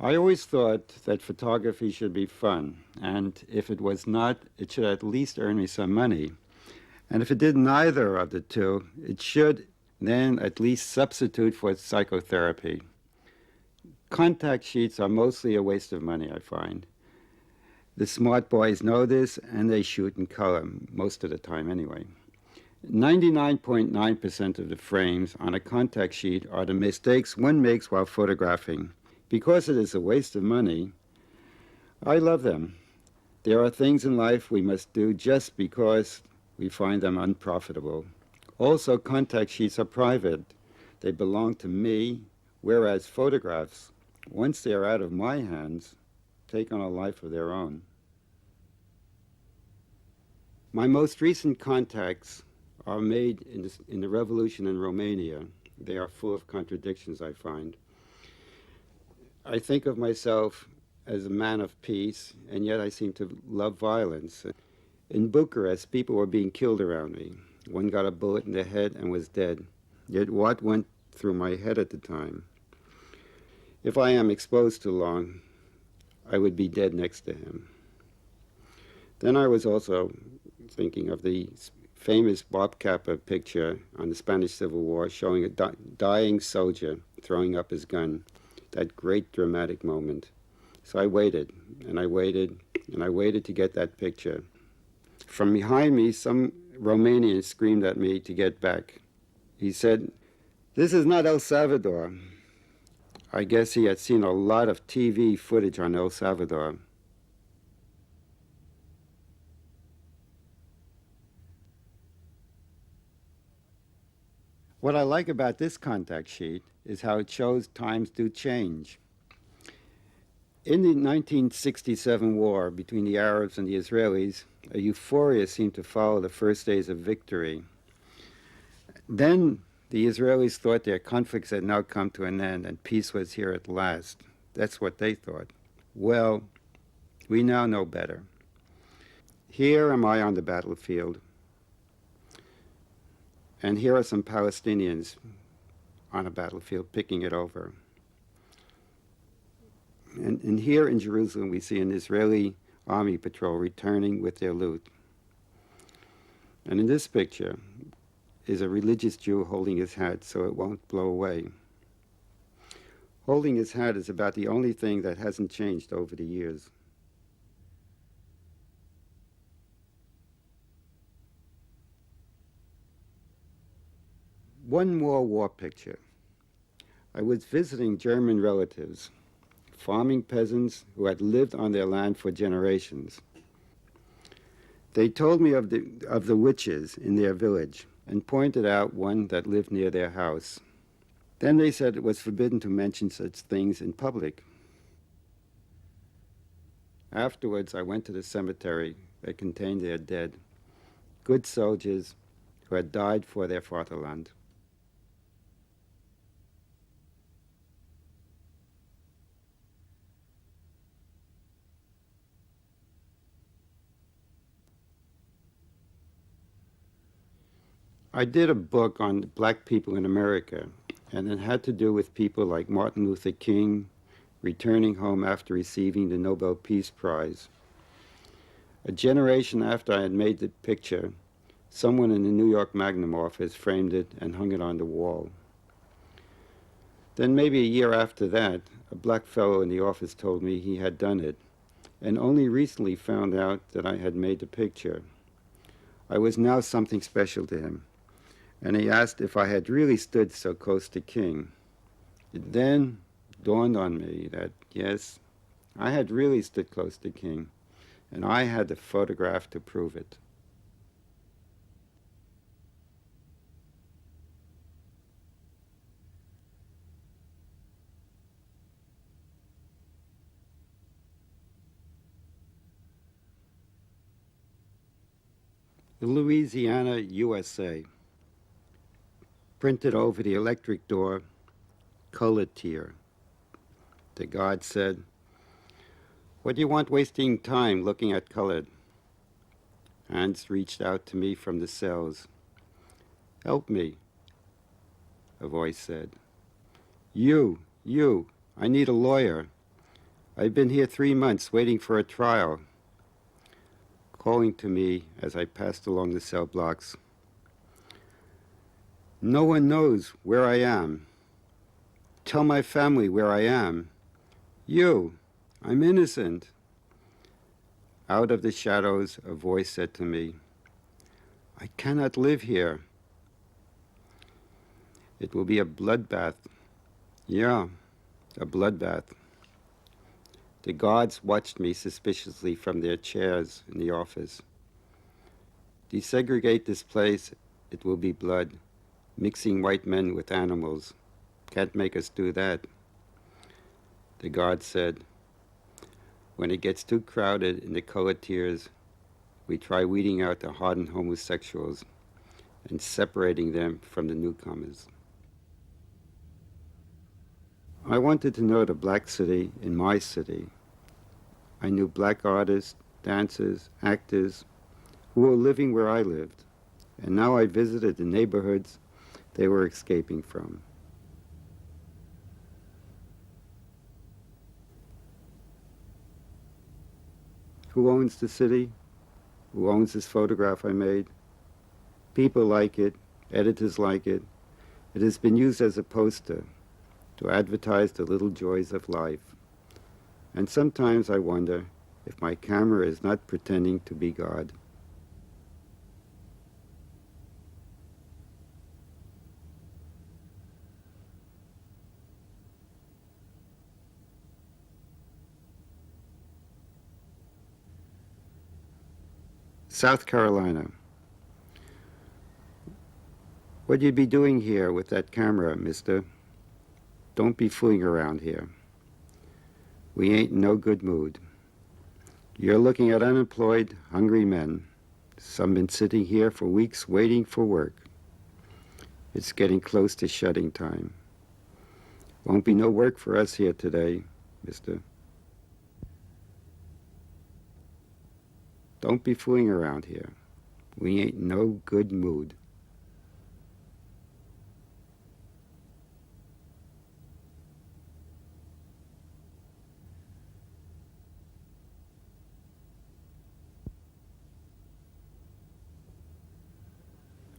I always thought that photography should be fun, and if it was not, it should at least earn me some money. And if it did neither of the two, it should then at least substitute for psychotherapy. Contact sheets are mostly a waste of money, I find. The smart boys know this, and they shoot in color, most of the time anyway. 99.9% of the frames on a contact sheet are the mistakes one makes while photographing. Because it is a waste of money, I love them. There are things in life we must do just because we find them unprofitable. Also, contact sheets are private. They belong to me, whereas photographs, once they are out of my hands, take on a life of their own. My most recent contacts are made in the revolution in Romania. They are full of contradictions, I find. I think of myself as a man of peace, and yet I seem to love violence. In Bucharest, people were being killed around me. One got a bullet in the head and was dead. Yet what went through my head at the time? If I am exposed too long, I would be dead next to him. Then I was also thinking of the famous Bob Capa picture on the Spanish Civil War showing a dying soldier throwing up his gun, that great dramatic moment. So I waited, and I waited, and I waited to get that picture. From behind me, some Romanian screamed at me to get back. He said, "This is not El Salvador." I guess he had seen a lot of TV footage on El Salvador. What I like about this contact sheet is how it shows times do change. In the 1967 war between the Arabs and the Israelis, a euphoria seemed to follow the first days of victory. Then the Israelis thought their conflicts had now come to an end and peace was here at last. That's what they thought. Well, we now know better. Here am I on the battlefield, and here are some Palestinians on a battlefield picking it over. And here in Jerusalem, we see an Israeli army patrol returning with their loot. And in this picture is a religious Jew holding his hat so it won't blow away. Holding his hat is about the only thing that hasn't changed over the years. One more war picture. I was visiting German relatives, farming peasants who had lived on their land for generations. They told me of the witches in their village and pointed out one that lived near their house. Then they said it was forbidden to mention such things in public. Afterwards, I went to the cemetery that contained their dead, good soldiers who had died for their fatherland. I did a book on black people in America, and it had to do with people like Martin Luther King returning home after receiving the Nobel Peace Prize. A generation after I had made the picture, someone in the New York Magnum office framed it and hung it on the wall. Then maybe a year after that, a black fellow in the office told me he had done it, and only recently found out that I had made the picture. I was now something special to him, and he asked if I had really stood so close to King. It then dawned on me that, yes, I had really stood close to King, and I had the photograph to prove it. Louisiana, USA. Printed over the electric door, colored tier. The guard said, "What do you want wasting time looking at colored?" Hands reached out to me from the cells. "Help me," a voice said. You, I need a lawyer." I've been here 3 months waiting for a trial, calling to me as I passed along the cell blocks. No one knows where I am. Tell my family where I am. I'm innocent. Out of the shadows, a voice said to me, I cannot live here. It will be a bloodbath. Yeah, a bloodbath. The guards watched me suspiciously from their chairs in the office. Desegregate this place, it will be blood. Mixing white men with animals. Can't make us do that. The guard said, when it gets too crowded in the colored tiers, we try weeding out the hardened homosexuals and separating them from the newcomers. I wanted to know the black city in my city. I knew black artists, dancers, actors who were living where I lived, and now I visited the neighborhoods they were escaping from. Who owns the city? Who owns this photograph I made? People like it, editors like it. It has been used as a poster to advertise the little joys of life. And sometimes I wonder if my camera is not pretending to be God. South Carolina. What you be doing here with that camera, mister? Don't be fooling around here. We ain't in no good mood. You're looking at unemployed, hungry men. Some been sitting here for weeks waiting for work. It's getting close to shutting time. Won't be no work for us here today, mister. Don't be fooling around here. We ain't in no good mood.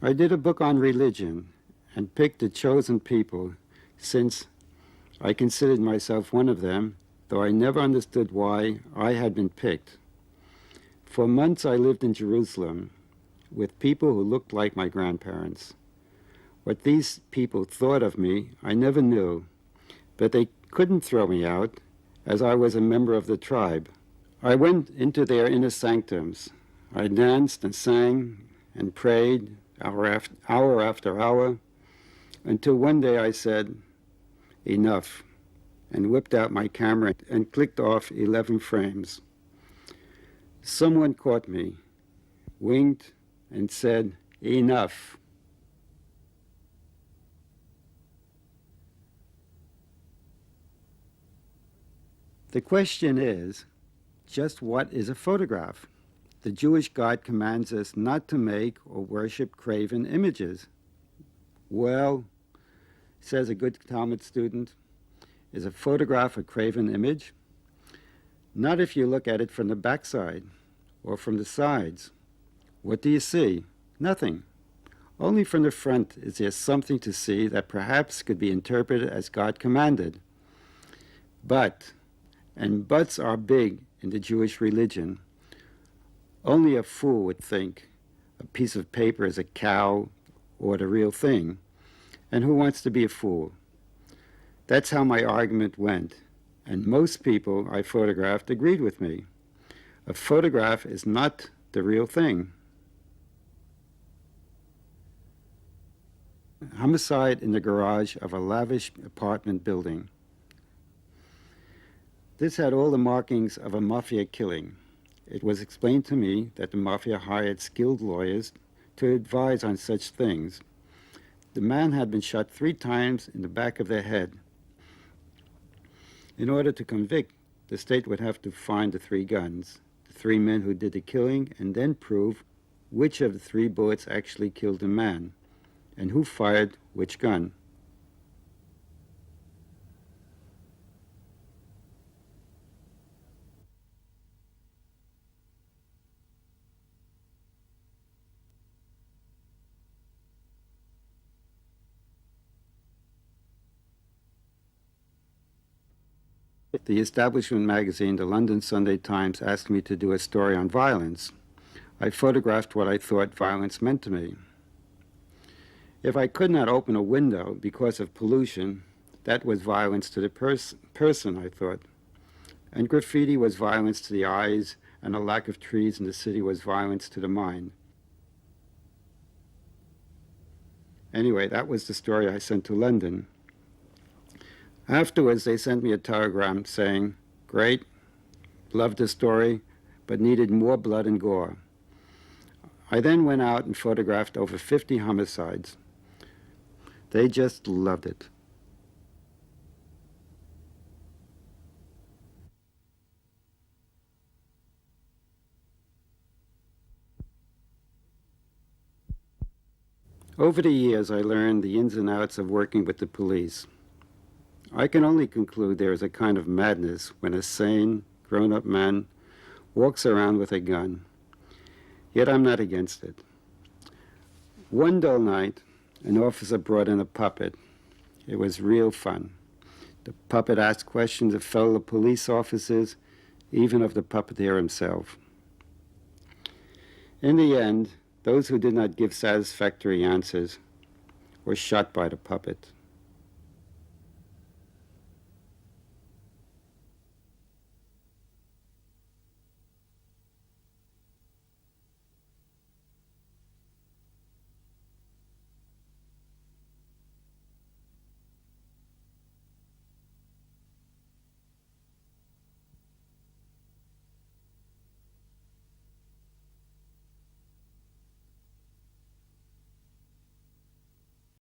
I did a book on religion and picked the chosen people since I considered myself one of them, though I never understood why I had been picked. For months I lived in Jerusalem with people who looked like my grandparents. What these people thought of me, I never knew, but they couldn't throw me out as I was a member of the tribe. I went into their inner sanctums. I danced and sang and prayed hour after hour, until one day I said, enough, and whipped out my camera and clicked off 11 frames. Someone caught me, winked, and said, enough. The question is, just what is a photograph? The Jewish God commands us not to make or worship graven images. Well, says a good Talmud student, is a photograph a graven image? Not if you look at it from the backside or from the sides. What do you see? Nothing. Only from the front is there something to see that perhaps could be interpreted as God commanded. But, and buts are big in the Jewish religion, only a fool would think a piece of paper is a cow or the real thing. And who wants to be a fool? That's how my argument went. And most people I photographed agreed with me. A photograph is not the real thing. Homicide in the garage of a lavish apartment building. This had all the markings of a mafia killing. It was explained to me that the mafia hired skilled lawyers to advise on such things. The man had been shot 3 times in the back of the head. In order to convict, the state would have to find the 3 guns, the 3 men who did the killing, and then prove which of the 3 bullets actually killed the man, and who fired which gun. The establishment magazine, the London Sunday Times, asked me to do a story on violence. I photographed what I thought violence meant to me. If I could not open a window because of pollution, that was violence to the person, I thought. And graffiti was violence to the eyes, and a lack of trees in the city was violence to the mind. Anyway, that was the story I sent to London. Afterwards, they sent me a telegram saying, "Great, loved the story, but needed more blood and gore." I then went out and photographed over 50 homicides. They just loved it. Over the years, I learned the ins and outs of working with the police. I can only conclude there is a kind of madness when a sane, grown-up man walks around with a gun. Yet I'm not against it. One dull night, an officer brought in a puppet. It was real fun. The puppet asked questions of fellow police officers, even of the puppeteer himself. In the end, those who did not give satisfactory answers were shot by the puppet.